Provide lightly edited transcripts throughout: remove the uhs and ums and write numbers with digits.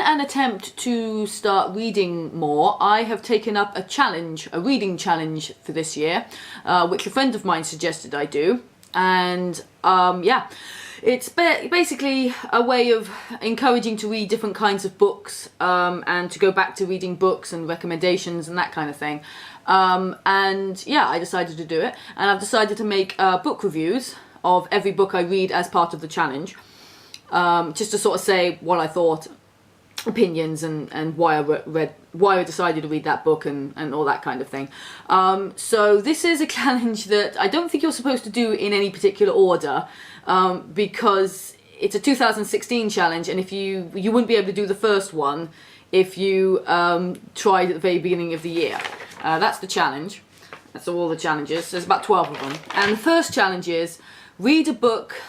an attempt to start reading more, I have taken up a challenge, a reading challenge for this year, which a friend of mine suggested I do. And yeah, it's basically a way of encouraging to read different kinds of books, and to go back to reading books and recommendations and that kind of thing. And yeah, I decided to do it, and I've decided to make book reviews of every book I read as part of the challenge, just to sort of say what I thought, opinions, and why I decided to read that book and all that kind of thing. So this is a challenge that I don't think you're supposed to do in any particular order, because it's a 2016 challenge, and if you wouldn't be able to do the first one if you tried at the very beginning of the year. That's the challenge. That's all the challenges. There's about 12 of them. And the first challenge is read a book.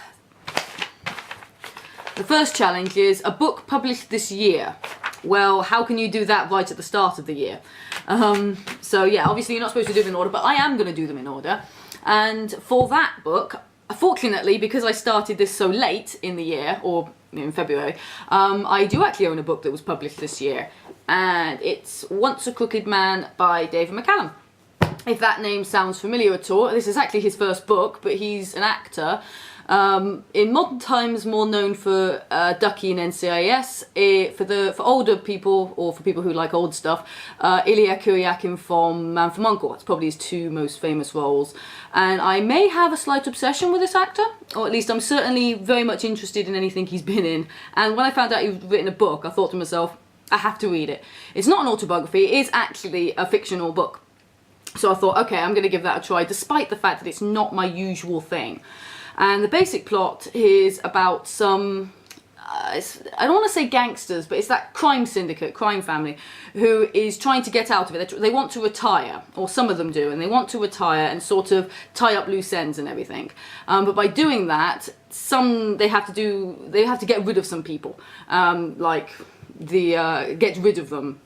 The first challenge is a book published this year. Well, how can you do that right at the start of the year? So yeah, obviously you're not supposed to do them in order, but I am going to do them in order. And for that book, fortunately, because I started this so late in the year, or in February, I do actually own a book that was published this year. And it's Once a Crooked Man by David McCallum. If that name sounds familiar at all, this is actually his first book, but he's an actor. In modern times, more known for Ducky and NCIS. For older people, or for people who like old stuff, Ilya Kuryakin from Man from U.N.C.L.E. It's probably his two most famous roles. And I may have a slight obsession with this actor, or at least I'm certainly very much interested in anything he's been in. And when I found out he'd written a book, I thought to myself, I have to read it. It's not an autobiography, it is actually a fictional book. So I thought, okay, I'm going to give that a try, despite the fact that it's not my usual thing. And the basic plot is about some, I don't want to say gangsters, but it's that crime syndicate, crime family, who is trying to get out of it. They want to retire, or some of them do, and they want to retire and sort of tie up loose ends and everything. But by doing that, they have to get rid of some people, get rid of them,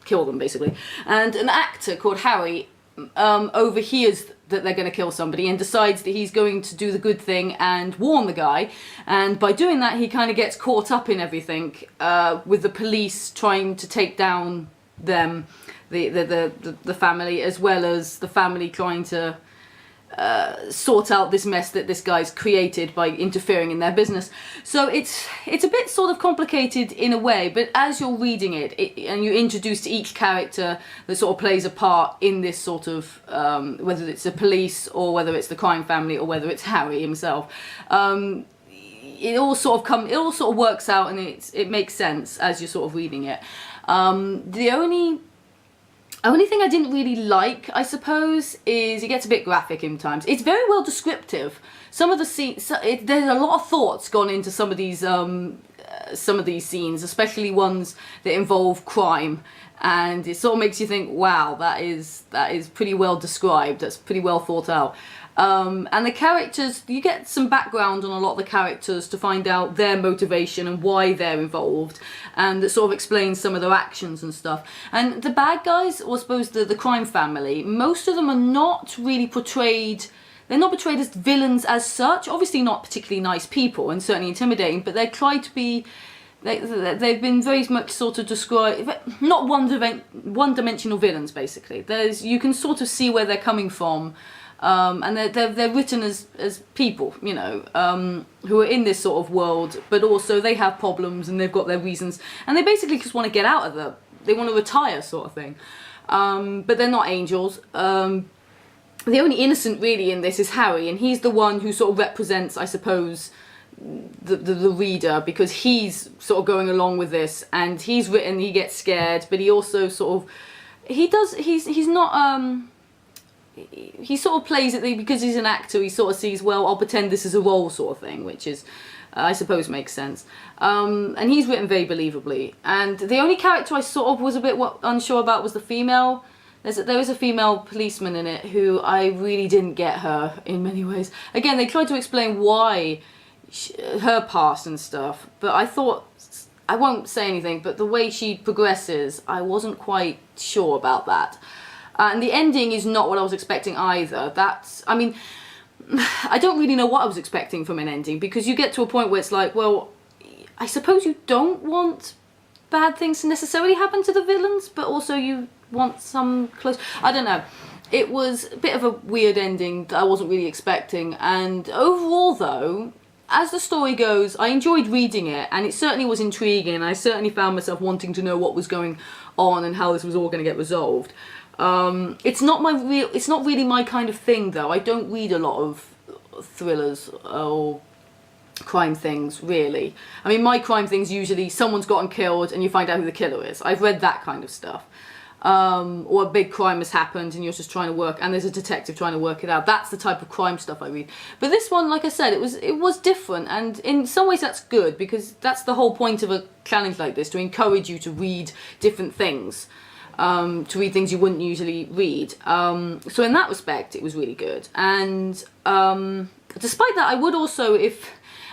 kill them basically. And an actor called Harry overhears that they're going to kill somebody and decides that he's going to do the good thing and warn the guy, and by doing that he kind of gets caught up in everything, with the police trying to take down them, the family, as well as the family trying to sort out this mess that this guy's created by interfering in their business. So it's a bit sort of complicated in a way, but as you're reading it and you're introduced to each character that sort of plays a part in this sort of, whether it's the police or whether it's the crime family or whether it's Harry himself, it all sort of works out, and it makes sense as you're sort of reading it. The only thing I didn't really like, I suppose, is it gets a bit graphic in times. It's very well descriptive. Some of the scenes, there's a lot of thoughts gone into some of these scenes, especially ones that involve crime, and it sort of makes you think, wow, that is pretty well described. That's pretty well thought out. And the characters, you get some background on a lot of the characters to find out their motivation and why they're involved, and that sort of explains some of their actions and stuff. And the bad guys, or I suppose the crime family, most of them are not really portrayed, they're not portrayed as villains as such. Obviously not particularly nice people and certainly intimidating, but they're tried to be, they've been very much sort of described, not one-dimensional villains basically. You can sort of see where they're coming from. And they're written as people, you know, who are in this sort of world, but also they have problems and they've got their reasons, and they basically just want to get out of they want to retire sort of thing. But they're not angels. The only innocent really in this is Harry, and he's the one who sort of represents, I suppose, the reader, because he's sort of going along with this, and he gets scared, but he also sort of, he's not, he sort of plays it because he's an actor. He sort of sees, well, I'll pretend this is a role sort of thing, which is, I suppose, makes sense. And he's written very believably. And the only character I sort of was a bit unsure about was the female. There is a female policeman in it who I really didn't get her in many ways. Again, they tried to explain why her past and stuff, but I thought, I won't say anything, but the way she progresses, I wasn't quite sure about that. And the ending is not what I was expecting either. I mean, I don't really know what I was expecting from an ending, because you get to a point where it's like, well, I suppose you don't want bad things to necessarily happen to the villains, but also you want some close. I don't know. It was a bit of a weird ending that I wasn't really expecting, and overall though, as the story goes, I enjoyed reading it, and it certainly was intriguing, and I certainly found myself wanting to know what was going on and how this was all going to get resolved. It's not really my kind of thing though. I don't read a lot of thrillers or crime things, really. I mean, my crime things usually someone's gotten killed and you find out who the killer is. I've read that kind of stuff. Or a big crime has happened and you're just trying to work, and there's a detective trying to work it out. That's the type of crime stuff I read. But this one, like I said, it was different, and in some ways that's good, because that's the whole point of a challenge like this, to encourage you to read different things, to read things you wouldn't usually read. So in that respect, it was really good. And despite that, I would also, Dave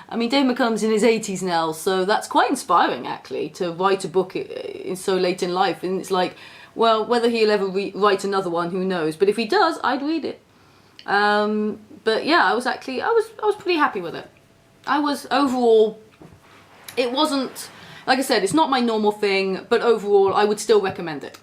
McCallum's in his 80s now, so that's quite inspiring, actually, to write a book so late in life. And it's like, well, whether he'll ever write another one, who knows? But if he does, I'd read it. But yeah, I was pretty happy with it. Overall, it wasn't, like I said, it's not my normal thing, but overall, I would still recommend it.